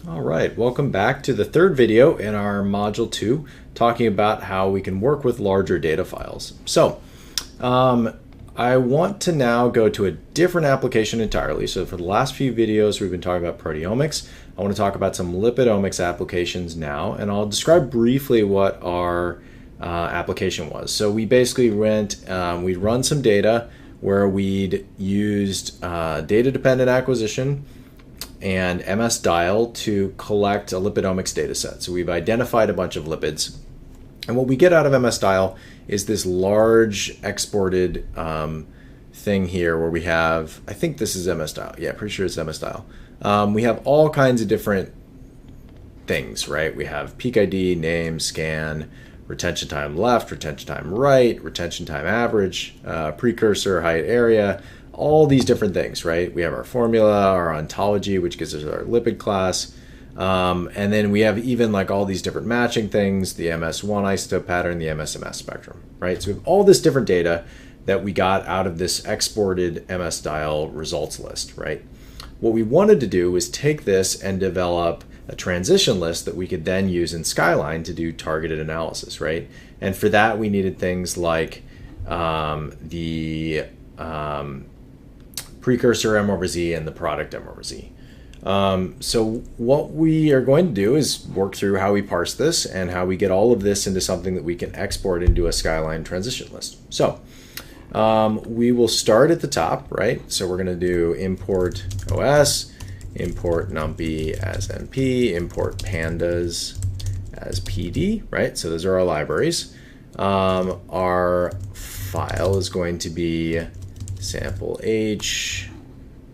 All right, welcome back to the third video in our module 2, talking about how we can work with larger data files. So I want to now go to a different application entirely. So for the last few videos, we've been talking about proteomics. I want to talk about some lipidomics applications now, and I'll describe briefly what our application was. So we basically we'd run some data where we'd used data-dependent acquisition and MS-dial to collect a lipidomics data set. So we've identified a bunch of lipids. And what we get out of MS-dial is this large exported thing here where we have, I think this is MS-dial. Yeah, pretty sure it's MS-dial. We have all kinds of different things, right? We have peak ID, name, scan, retention time left, retention time right, retention time average, precursor, height, area, all these different things, right? We have our formula, our ontology, which gives us our lipid class. And then we have even like all these different matching things, the MS1 isotope pattern, the MS-MS spectrum, right? So we have all this different data that we got out of this exported MS-dial results list, right? What we wanted to do was take this and develop a transition list that we could then use in Skyline to do targeted analysis, right? And for that, we needed things like the precursor M over Z and the product M over Z. So what we are going to do is work through how we parse this and how we get all of this into something that we can export into a Skyline transition list. So we will start at the top, right? So we're going to do import OS, import NumPy as NP, import Pandas as PD, right? So those are our libraries. Our file is going to be sample H.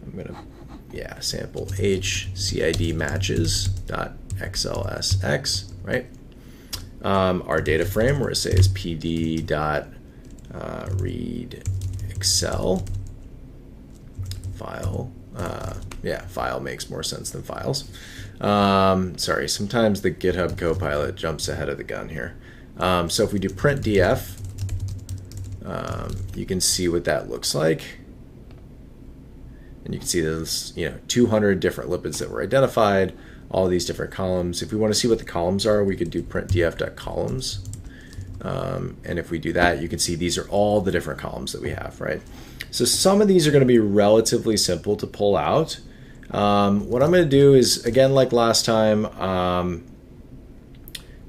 I'm going to sample H CID matches.xlsx, right? Our data frame, we're going to say is pd.read Excel file. File makes more sense than files. Sorry, sometimes the GitHub Copilot jumps ahead of the gun here. So if we do print df, you can see what that looks like. And you can see there's 200 different lipids that were identified, all these different columns. If we want to see what the columns are, we could do print df.columns. And if we do that, you can see these are all the different columns that we have, right? So some of these are going to be relatively simple to pull out. What I'm going to do is, again, like last time,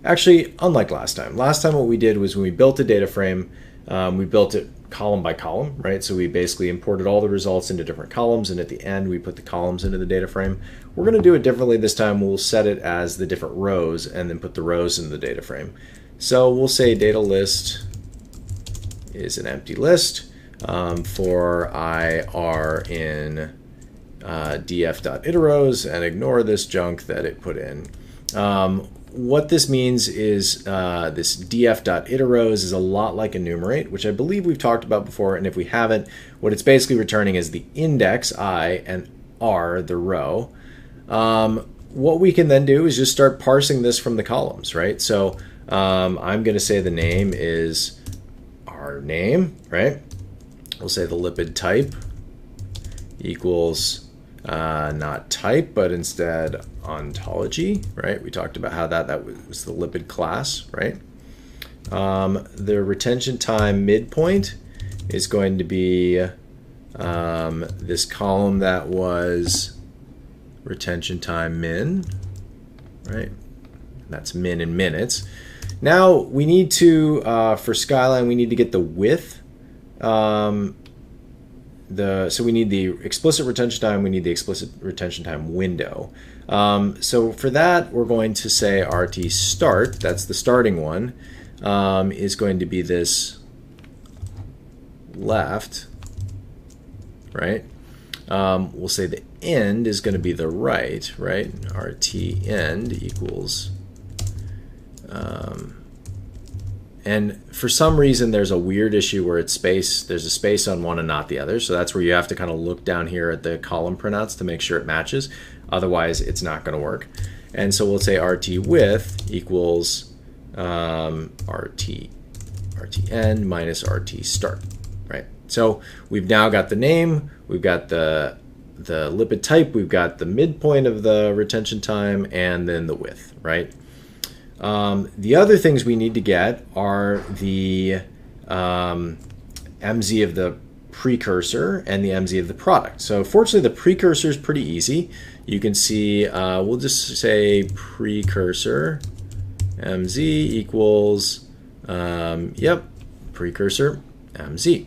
actually, unlike last time. Last time what we did was when we built a data frame, we built it column by column, right? So we basically imported all the results into different columns, and at the end we put the columns into the data frame. We're going to do it differently this time. We'll set it as the different rows and then put the rows into the data frame. So we'll say data list is an empty list for I are in df.iteros and ignore this junk that it put in. What this means is this df.iteros is a lot like enumerate, which I believe we've talked about before, and if we haven't, what it's basically returning is the index I and R, the row. What we can then do is just start parsing this from the columns, right? So I'm going to say the name is our name, right? We'll say the lipid type equals not type, but instead ontology, right? We talked about how that was the lipid class, right? The retention time midpoint is going to be this column that was retention time min, right? That's min in minutes. Now we need to, for Skyline, we need to get the width. So we need the explicit retention time, we need the explicit retention time window. So for that, we're going to say RT start, that's the starting one, is going to be this left, right? We'll say the end is going to be the right, right? RT end equals, and for some reason there's a weird issue where it's there's a space on one and not the other, so that's where you have to kind of look down here at the column printouts to make sure it matches, otherwise it's not going to work. And so we'll say RT width equals RT end minus RT start, right? So we've now got the name, we've got the the lipid type, we've got the midpoint of the retention time and then the width, right? The other things we need to get are the MZ of the precursor and the MZ of the product. So fortunately, the precursor is pretty easy. You can see, we'll just say precursor MZ equals, precursor MZ.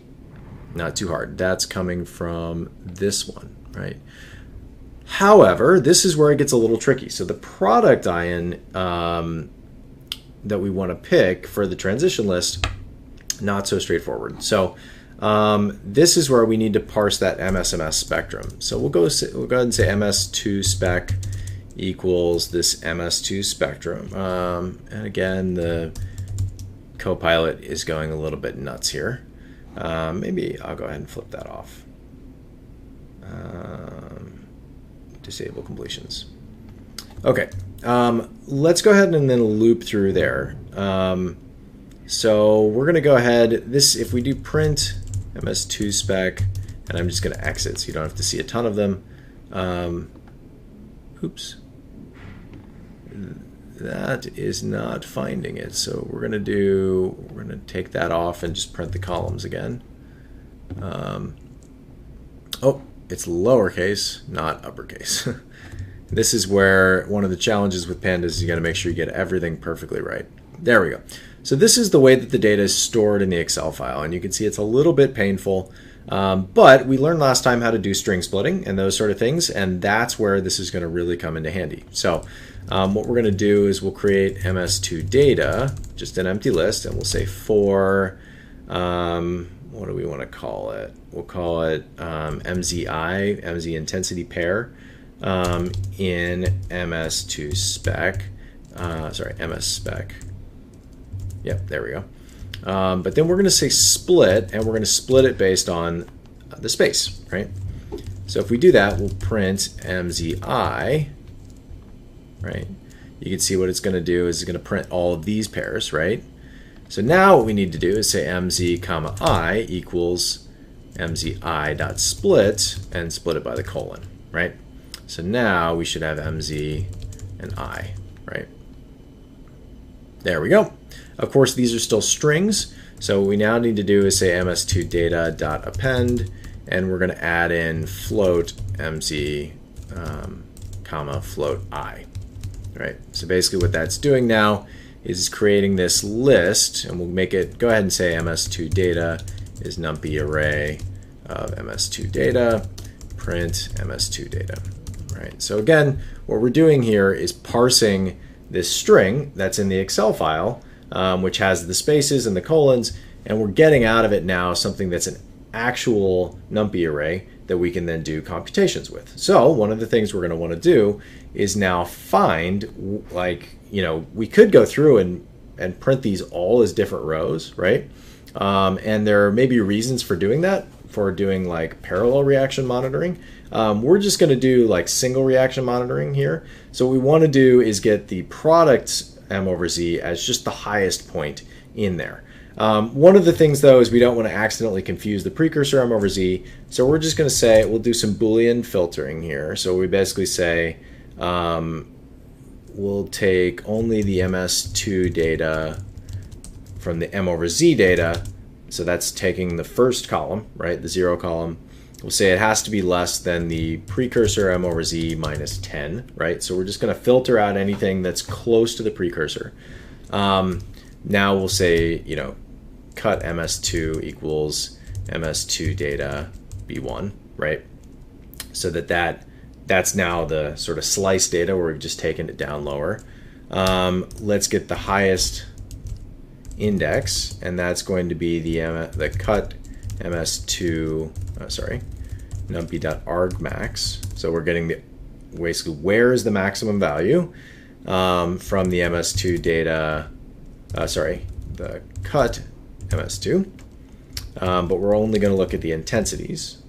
Not too hard. That's coming from this one, right? However, this is where it gets a little tricky. So the product ion that we want to pick for the transition list, not so straightforward. So this is where we need to parse that MSMS spectrum. So we'll go ahead and say MS2 spec equals this MS2 spectrum. And again, the Copilot is going a little bit nuts here. Maybe I'll go ahead and flip that off. Disable completions. Okay, let's go ahead and then loop through there. So we're going to go ahead, if we do print MS2 spec, and I'm just going to exit so you don't have to see a ton of them. Oops. That is not finding it. So we're going to take that off and just print the columns again. Oh, it's lowercase, not uppercase. This is where one of the challenges with Pandas is you got to make sure you get everything perfectly right. There we go. So this is the way that the data is stored in the Excel file, and you can see it's a little bit painful, but we learned last time how to do string splitting and those sort of things, and that's where this is going to really come into handy. So what we're going to do is we'll create MS2 data, just an empty list, and we'll say for, what do we want to call it? We'll call it MZI, MZ intensity pair, in MS2 spec, MS spec. Yep, there we go. But then we're going to say split, and we're going to split it based on the space, right? So if we do that, we'll print MZI, right? You can see what it's going to do is it's going to print all of these pairs, right? So now what we need to do is say MZ comma I equals MZI dot split and split it by the colon, right? So now we should have MZ and I, right? There we go. Of course, these are still strings. So what we now need to do is say ms2 data dot append, and we're going to add in float MZ comma float I, right? So basically what that's doing now is creating this list, and we'll make it, go ahead and say ms2 data is numpy array of ms2 data, print ms2 data, right? So again, what we're doing here is parsing this string that's in the Excel file, which has the spaces and the colons, and we're getting out of it now something that's an actual numpy array that we can then do computations with. So one of the things we're going to want to do is now find, like, you know, we could go through and print these all as different rows, right? And there may be reasons for doing that, for doing like parallel reaction monitoring. We're just going to do like single reaction monitoring here. So what we want to do is get the product M over Z as just the highest point in there. One of the things though is we don't want to accidentally confuse the precursor M over Z. So we're just going to say, we'll do some Boolean filtering here. So we basically say, we'll take only the MS2 data from the M over Z data. So that's taking the first column, right? The 0 column. We'll say it has to be less than the precursor M over Z minus 10, right? So we're just going to filter out anything that's close to the precursor. Now we'll say, you know, cut MS2 equals MS2 data B1, right? So that's now the sort of slice data where we've just taken it down lower. Let's get the highest index, and that's going to be the cut MS2, numpy.argmax. So we're getting the basically where is the maximum value from the MS2 data, the cut MS2, but we're only going to look at the intensities.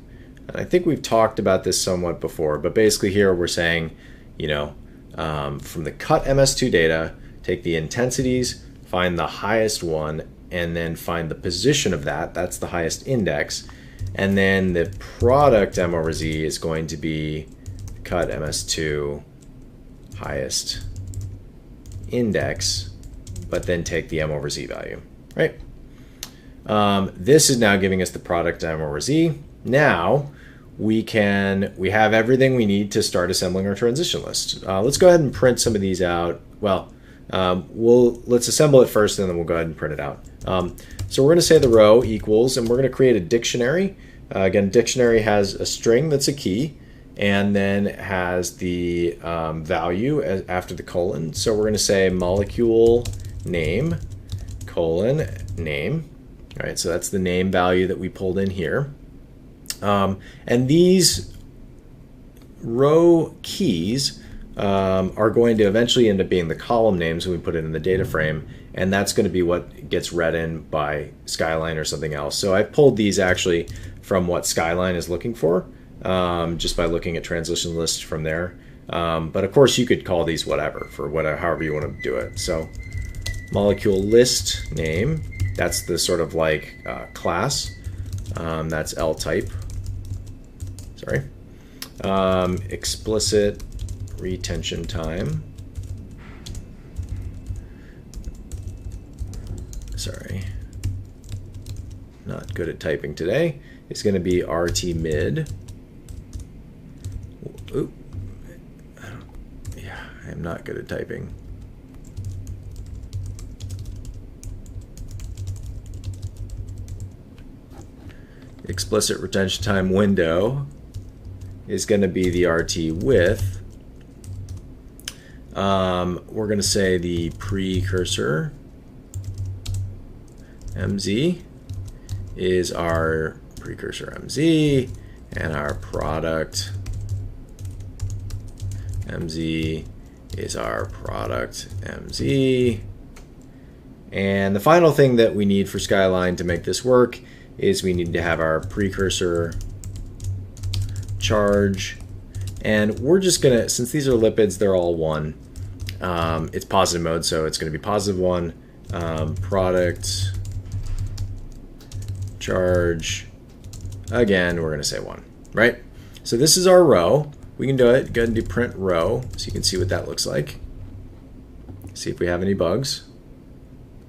And I think we've talked about this somewhat before, but basically here we're saying, you know, from the cut MS2 data, take the intensities, find the highest one, and then find the position of that. That's the highest index. And then the product M over Z is going to be cut MS2 highest index, but then take the M over Z value, right? This is now giving us the product M over Z. Now we have everything we need to start assembling our transition list. Let's go ahead and print some of these out. Well, let's assemble it first, and then we'll go ahead and print it out. So we're going to say the row equals, and we're going to create a dictionary. Again, dictionary has a string that's a key, and then has the value after the colon. So we're going to say molecule name colon name. All right, so that's the name value that we pulled in here. And these row keys are going to eventually end up being the column names when we put it in the data frame, and that's going to be what gets read in by Skyline or something else. So I pulled these actually from what Skyline is looking for, just by looking at transition lists from there. But of course you could call these whatever, for however you want to do it. So molecule list name, that's the sort of like class. That's L type. Sorry. Explicit retention time. Sorry. Not good at typing today. It's going to be RT mid. Oop. Yeah, I'm not good at typing. Explicit retention time window is going to be the RT width. We're going to say the precursor MZ is our precursor MZ, and our product MZ is our product MZ. And the final thing that we need for Skyline to make this work is we need to have our precursor charge, and we're just gonna, since these are lipids, they're all 1. It's positive mode, so it's gonna be positive 1. Product charge, again, we're gonna say 1, right? So this is our row. We can do it, go ahead and do print row, so you can see what that looks like. See if we have any bugs.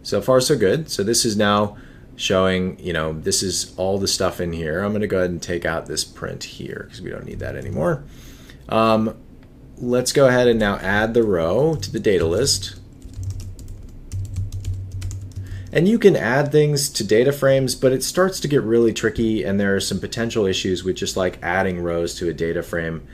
So far so good. So this is now showing, you know, this is all the stuff in here. I'm going to go ahead and take out this print here because we don't need that anymore. Let's go ahead and now add the row to the data list. And you can add things to data frames, but it starts to get really tricky, and there are some potential issues with just like adding rows to a data frame.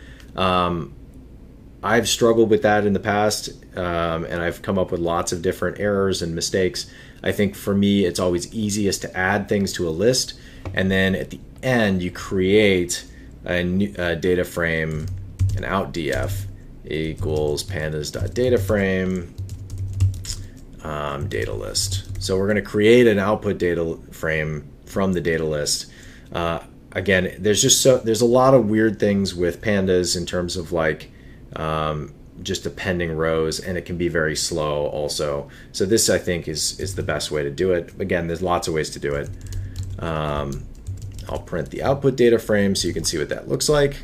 I've struggled with that in the past, and I've come up with lots of different errors and mistakes. I think for me, it's always easiest to add things to a list, and then at the end, you create a new data frame, an outdf equals pandas.dataframe data list. So we're going to create an output data frame from the data list. Again, there's a lot of weird things with pandas in terms of like just appending rows, and it can be very slow also. So this, I think, is the best way to do it. Again, there's lots of ways to do it. I'll print the output data frame so you can see what that looks like.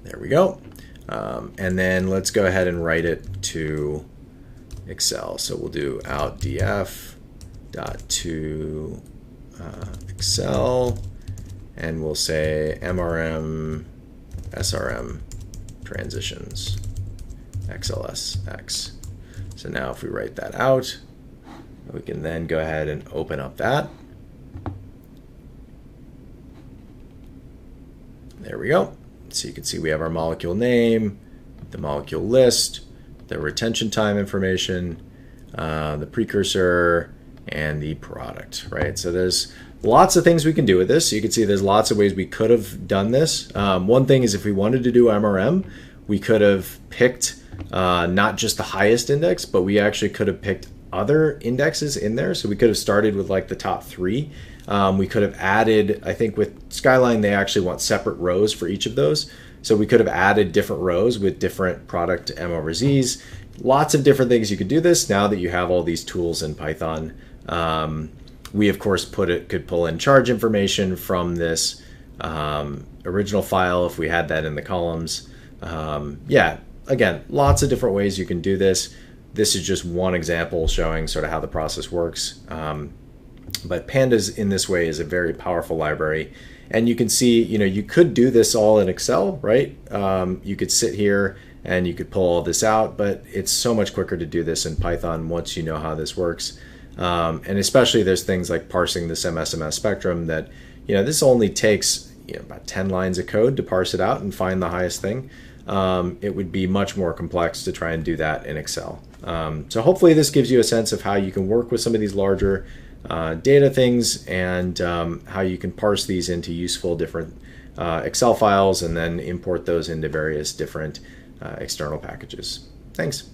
There we go. And then let's go ahead and write it to Excel. So we'll do outdf dot to Excel, and we'll say MRM SRM transitions XLSX. So now if we write that out, we can then go ahead and open up that. There we go. So you can see we have our molecule name, the molecule list, the retention time information, the precursor, and the product, right? So there's lots of things we can do with this. So you can see there's lots of ways we could have done this. One thing is if we wanted to do MRM, we could have picked not just the highest index, but we actually could have picked other indexes in there. So we could have started with like the top 3. We could have added, I think with Skyline, they actually want separate rows for each of those. So we could have added different rows with different product M over Zs. Lots of different things you could do this now that you have all these tools in Python. We, of course, could pull in charge information from this original file if we had that in the columns. Yeah, again, lots of different ways you can do this. This is just one example showing sort of how the process works. But Pandas in this way is a very powerful library. And you can see, you could do this all in Excel, right? You could sit here and you could pull all this out, but it's so much quicker to do this in Python once you know how this works. And especially there's things like parsing this MSMS spectrum that, this only takes about 10 lines of code to parse it out and find the highest thing. It would be much more complex to try and do that in Excel. So hopefully this gives you a sense of how you can work with some of these larger data things and how you can parse these into useful different Excel files and then import those into various different external packages. Thanks.